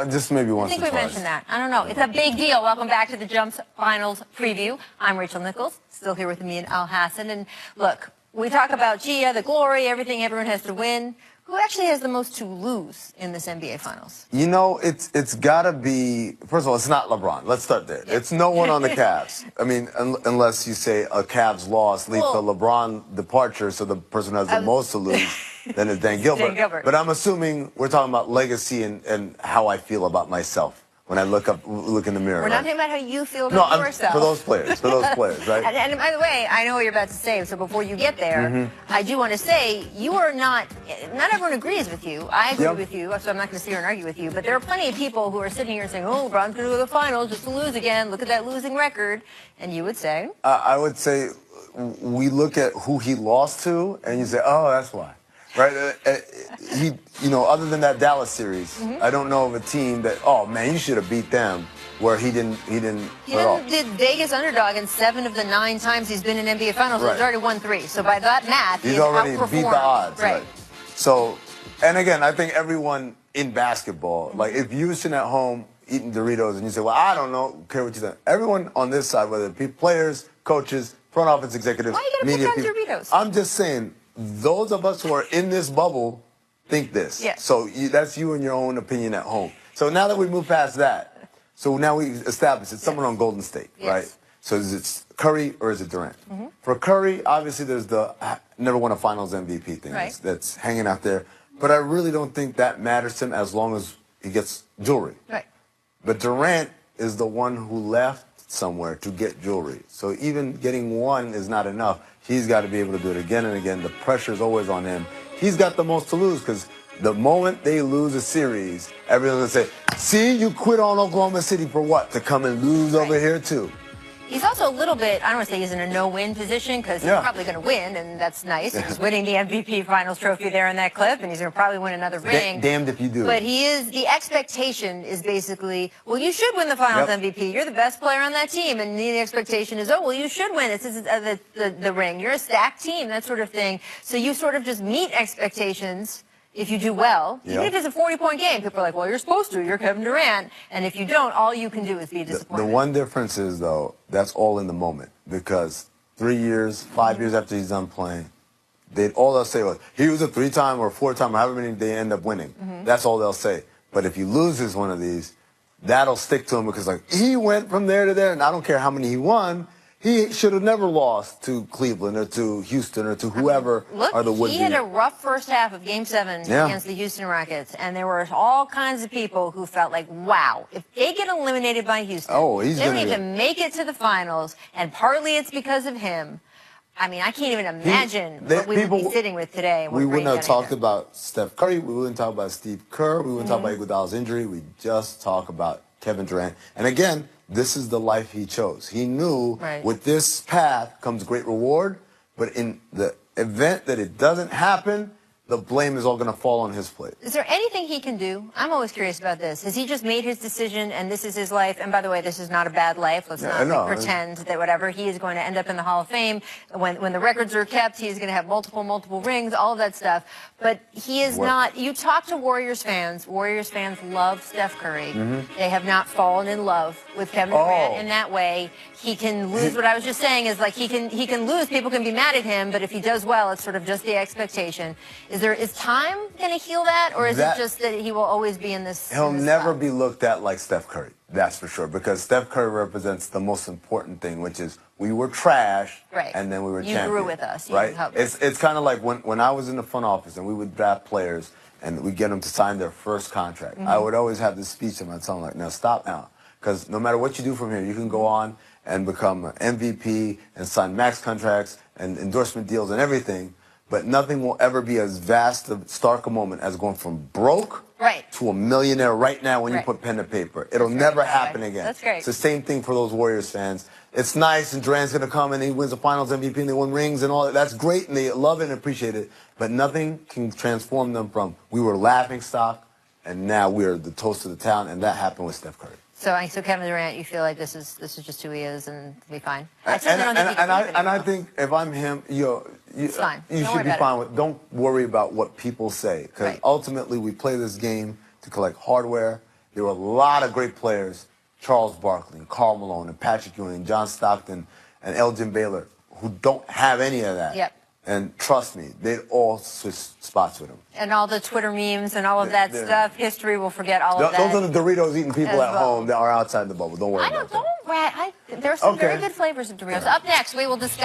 Just maybe once or twice. I think we mentioned that. I don't know. It's a big deal. Welcome back to the Jumps Finals preview. I'm Rachel Nichols, still here with me and Al Hassan. And look, we talk about Gia, the glory, everything everyone has to win. Who actually has the most to lose in this NBA Finals? You know, it's got to be, first of all, it's not LeBron. Let's start there. Yeah. It's no one on the Cavs. I mean, unless you say a Cavs loss leads to LeBron departure, so the person who has the most to lose, then it's Dan Gilbert. Dan Gilbert. But I'm assuming we're talking about legacy and how I feel about myself when I look in the mirror. We're not talking about how you feel about yourself. For those players, right? And by the way, I know what you're about to say, so before you get there, I do want to say you are not everyone agrees with you. I agree with you, so I'm not going to sit here and argue with you, but there are plenty of people who are sitting here saying, oh, LeBron's going to go to the finals just to lose again. Look at that losing record. And you would say? I would say we look at who he lost to, and you say, oh, that's why. Right, other than that Dallas series, I don't know of a team that, oh man, you should have beat them, where he didn't did Vegas underdog in 7 of the 9 times he's been in NBA Finals. He's already won 3. So by that math, he's already beat the odds. Right. So, and again, I think everyone in basketball, like if you're sitting at home eating Doritos and you say, well, I don't care what you think. Everyone on this side, whether it be players, coaches, front office executives, why are you media pick on Doritos? I'm just saying, those of us who are in this bubble think this. Yes. So that's you and your own opinion at home. So now that we move past that, so now we establish it's someone on Golden State, right? So is it Curry or is it Durant? For Curry, obviously there's the never won a Finals MVP thing that's hanging out there. But I really don't think that matters to him as long as he gets jewelry. Right. But Durant is the one who left somewhere to get jewelry. So even getting one is not enough. He's got to be able to do it again and again. The pressure is always on him. He's got the most to lose because the moment they lose a series, everyone's going to say, see, you quit on Oklahoma City for what? To come and lose over here too. He's also a little bit, I don't want to say he's in a no-win position because he's probably going to win, and that's nice. He's winning the MVP Finals trophy there in that clip, and he's going to probably win another ring. Damned if you do. But the expectation is basically, well, you should win the Finals MVP. You're the best player on that team, and the expectation is, oh, well, you should win. This is the ring. You're a stacked team, that sort of thing. So you sort of just meet expectations. If you do well, even if it's a 40-point game, people are like, well, you're supposed to. You're Kevin Durant. And if you don't, all you can do is be disappointed. The one difference is, though, that's all in the moment. Because 3 years, 5 years after he's done playing, all they'll say was, he was a 3-time or 4-time, or however many they end up winning. That's all they'll say. But if he loses one of these, that'll stick to him because, like, he went from there to there, and I don't care how many he won. He should have never lost to Cleveland or to Houston or to whoever are the would-be. He had a rough first half of Game 7 against the Houston Rockets, and there were all kinds of people who felt like, wow, if they get eliminated by Houston, they don't even make it to the finals, and partly it's because of him. I mean, I can't even imagine what we would be sitting with today. We wouldn't have talked about Steph Curry. We wouldn't talk about Steve Kerr. We wouldn't talk about Iguodala's injury. We just talk about Kevin Durant. And again, this is the life he chose. He knew with this path comes great reward, but in the event that it doesn't happen, the blame is all going to fall on his plate. Is there anything he can do? I'm always curious about this. Has he just made his decision and this is his life? And by the way, this is not a bad life. Let's not pretend that whatever. He is going to end up in the Hall of Fame. When the records are kept, he's going to have multiple rings, all of that stuff. But he is not. You talk to Warriors fans. Warriors fans love Steph Curry. They have not fallen in love with Kevin Durant in that way. He can lose. What I was just saying is like he can lose. People can be mad at him, but if he does well, it's sort of just the expectation. Is time going to heal that, or is it just that he will always be in this? He'll never be looked at like Steph Curry. That's for sure, because Steph Curry represents the most important thing, which is we were trash, and then we were champions. You grew with us, right? It's kind of like when I was in the front office and we would draft players and we get them to sign their first contract. I would always have this speech to them. I'd tell them like, now stop now, because no matter what you do from here, you can go on and become an MVP and sign max contracts and endorsement deals and everything. But nothing will ever be as vast, stark a moment as going from broke to a millionaire right now when you put pen to paper. It'll never happen again. That's great. It's the same thing for those Warriors fans. It's nice, and Durant's going to come and he wins the Finals MVP and they win rings and all that. That's great, and they love it and appreciate it. But nothing can transform them from we were laughing stock and now we're the toast of the town, and that happened with Steph Curry. So Kevin Durant, you feel like this is just who he is, and be fine. I think if I'm him, you should be fine with. Don't worry about what people say, because ultimately we play this game to collect hardware. there were a lot of great players, Charles Barkley, and Karl Malone, and Patrick Ewing, and John Stockton, and Elgin Baylor, who don't have any of that. Yep. And trust me, they'd all switch spots with him. And all the Twitter memes and all of that stuff, history will forget all of that. Those are the Doritos-eating people at home that are outside the bubble. Don't worry about that. There are some very good flavors of Doritos. Up next, we will discuss.